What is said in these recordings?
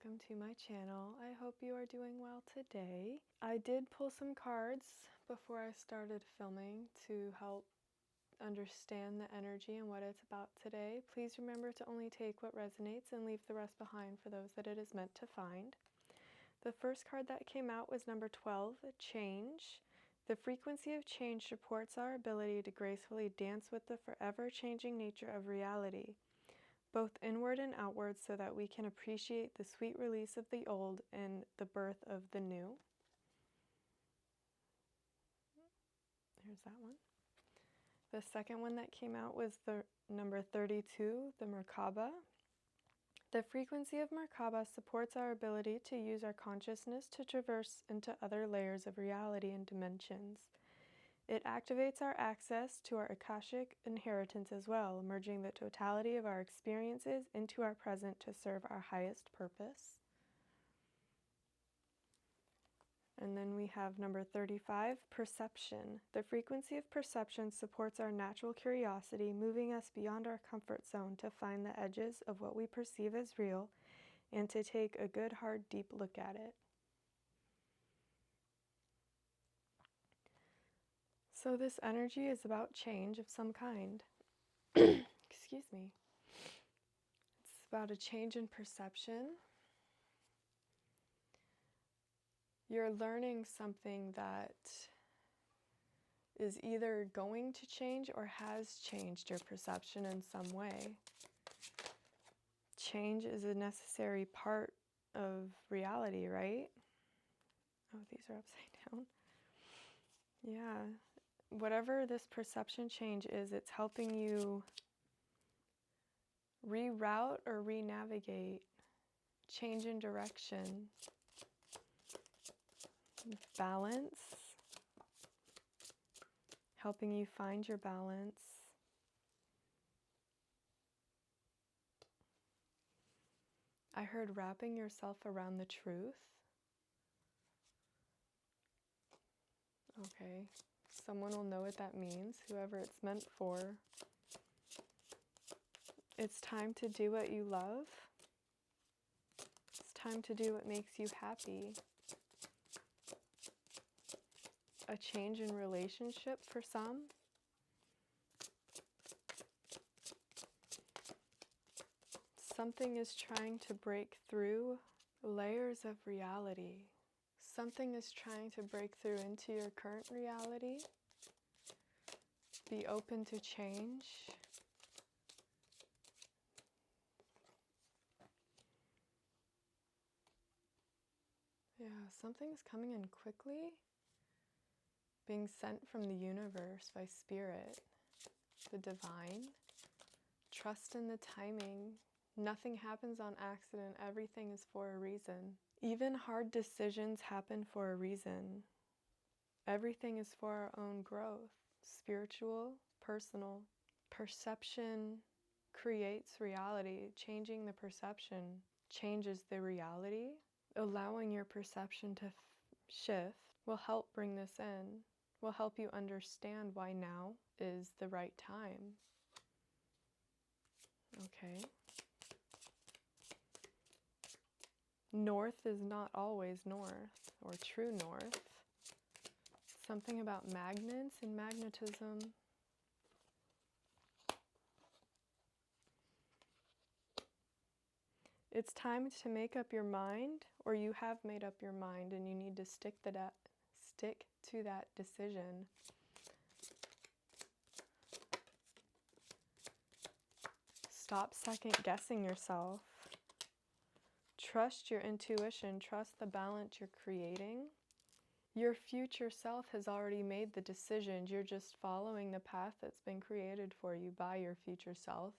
welcome to my channel. I hope you are doing well today. I did pull some cards before I started filming to help understand the energy and what it's about today. Please remember to only take what resonates and leave the rest behind for those that it is meant to find. The first card that came out was number 12, Change. The frequency of change supports our ability to gracefully dance with the forever changing nature of reality, both inward and outward, so that we can appreciate the sweet release of the old and the birth of the new. Here's that one. The second one that came out was the number 32, the Merkaba. The frequency of Merkaba supports our ability to use our consciousness to traverse into other layers of reality and dimensions. It activates our access to our Akashic inheritance as well, merging the totality of our experiences into our present to serve our highest purpose. And then we have number 35, Perception. The frequency of perception supports our natural curiosity, moving us beyond our comfort zone to find the edges of what we perceive as real and to take a good, hard, deep look at it. So this energy is about change of some kind. Excuse me. It's about a change in perception. You're learning something that is either going to change or has changed your perception in some way. Change is a necessary part of reality, right? Oh, these are upside down. Yeah. Whatever this perception change is, it's helping you reroute or re-navigate, change in direction, balance, helping you find your balance. I heard wrapping yourself around the truth. Okay, someone will know what that means, whoever it's meant for. It's time to do what you love. It's time to do what makes you happy. A change in relationship for some. Something is trying to break through layers of reality. Something is trying to break through into your current reality. Be open to change. Yeah, something's coming in quickly. Being sent from the universe by spirit, the divine. Trust in the timing. Nothing happens on accident. Everything is for a reason. Even hard decisions happen for a reason. Everything is for our own growth. Spiritual, personal. Perception creates reality. Changing the perception changes the reality. Allowing your perception to shift will help bring this in, will help you understand why now is the right time. Okay. North is not always north or true north. Something about magnets and magnetism. It's time to make up your mind, or you have made up your mind and you need to stick to that decision. Stop second guessing yourself. Trust your intuition, trust the balance you're creating. Your future self has already made the decisions. You're just following the path that's been created for you by your future self.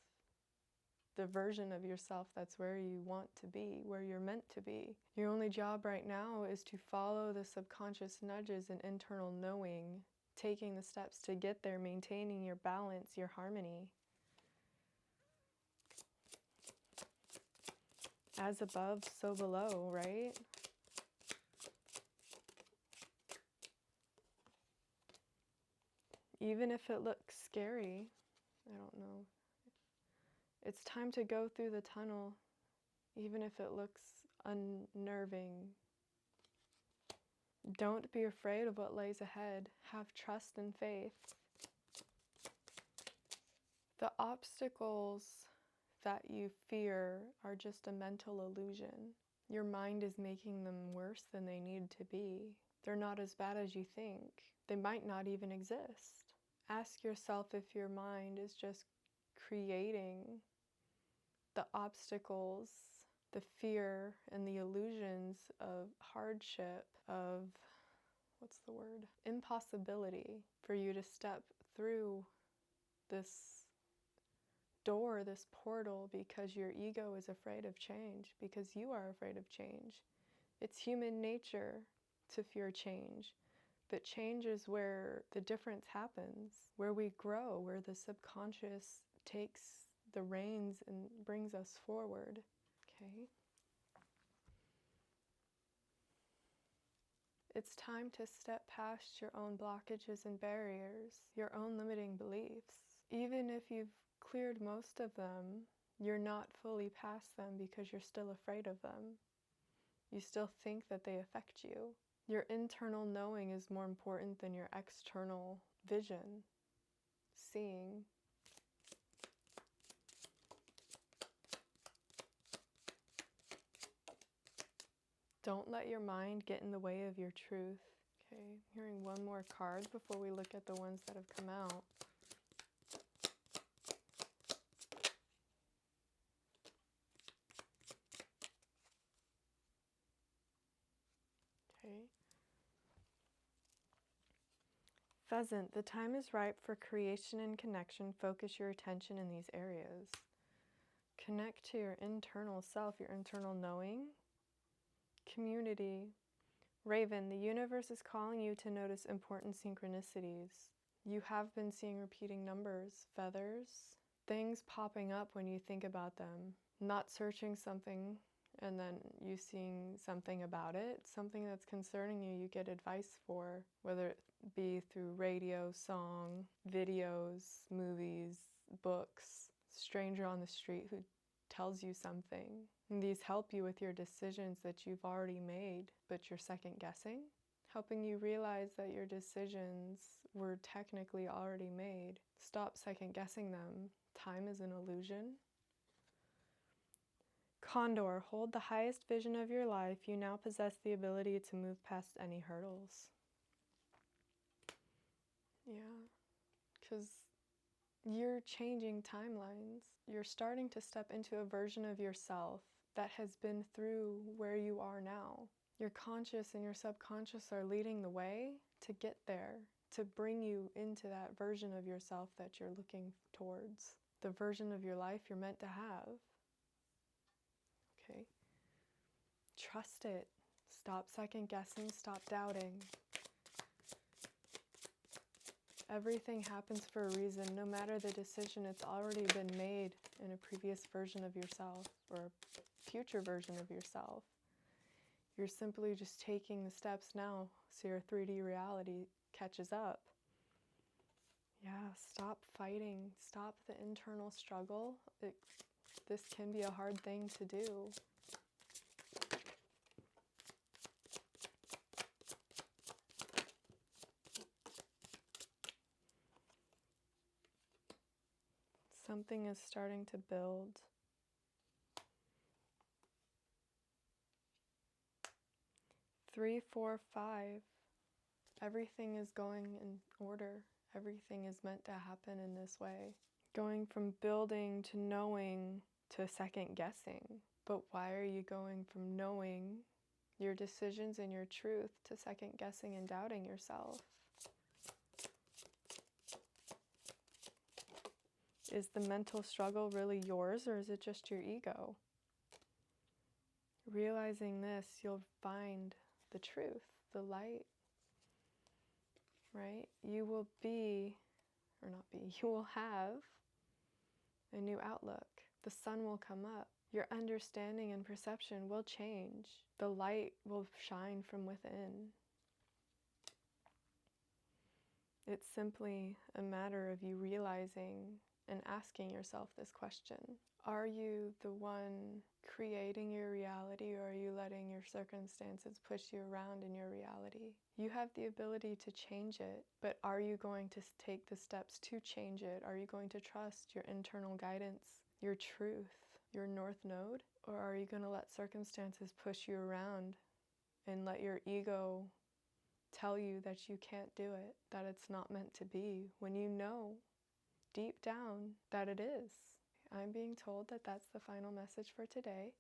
The version of yourself that's where you want to be, where you're meant to be. Your only job right now is to follow the subconscious nudges and internal knowing, taking the steps to get there, maintaining your balance, your harmony. As above, so below, right? Even if it looks scary, I don't know. It's time to go through the tunnel, even if it looks unnerving. Don't be afraid of what lays ahead. Have trust and faith. The obstacles that you fear are just a mental illusion. Your mind is making them worse than they need to be. They're not as bad as you think. They might not even exist. Ask yourself if your mind is just creating the obstacles, the fear, and the illusions of hardship, of, impossibility for you to step through this door, this portal, because your ego is afraid of change, because you are afraid of change. It's human nature to fear change, but change is where the difference happens, where we grow, where the subconscious takes the reins and brings us forward. Okay. It's time to step past your own blockages and barriers, your own limiting beliefs. Even if you've cleared most of them, you're not fully past them because you're still afraid of them. You still think that they affect you. Your internal knowing is more important than your external vision, seeing. Don't let your mind get in the way of your truth. Okay, I'm hearing one more card before we look at the ones that have come out. Okay. Pheasant, the time is ripe for creation and connection. Focus your attention in these areas. Connect to your internal self, your internal knowing. Community. Raven, the universe is calling you to notice important synchronicities. You have been seeing repeating numbers, feathers, things popping up when you think about them. Not searching something and then you seeing something about it, something that's concerning you, you get advice for, whether it be through radio, song, videos, movies, books, stranger on the street who tells you something. And these help you with your decisions that you've already made, but you're second guessing, helping you realize that your decisions were technically already made. Stop second guessing them. Time is an illusion. Condor, hold the highest vision of your life. You now possess the ability to move past any hurdles. Yeah, because you're changing timelines. You're starting to step into a version of yourself that has been through where you are now. Your conscious and your subconscious are leading the way to get there, to bring you into that version of yourself that you're looking towards, the version of your life you're meant to have. Okay. Trust it. Stop second guessing, stop doubting. Everything happens for a reason. No matter the decision, it's already been made in a previous version of yourself or a future version of yourself. You're simply just taking the steps now so your 3D reality catches up. Yeah, stop fighting. Stop the internal struggle. This can be a hard thing to do. Something is starting to build. Three, four, five. Everything is going in order. Everything is meant to happen in this way. Going from building to knowing to second guessing. But why are you going from knowing your decisions and your truth to second guessing and doubting yourself? Is the mental struggle really yours, or is it just your ego? Realizing this, you'll find the truth, the light, right? You will have a new outlook. The sun will come up. Your understanding and perception will change. The light will shine from within. It's simply a matter of you realizing and asking yourself this question. Are you the one creating your reality, or are you letting your circumstances push you around in your reality? You have the ability to change it, but are you going to take the steps to change it? Are you going to trust your internal guidance, your truth, your north node? Or are you going to let circumstances push you around and let your ego tell you that you can't do it, that it's not meant to be, when you know deep down that it is? I'm being told that that's the final message for today.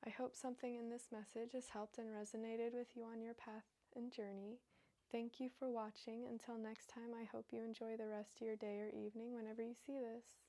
I hope something in this message has helped and resonated with you on your path and journey. Thank you for watching. Until next time, I hope you enjoy the rest of your day or evening whenever you see this.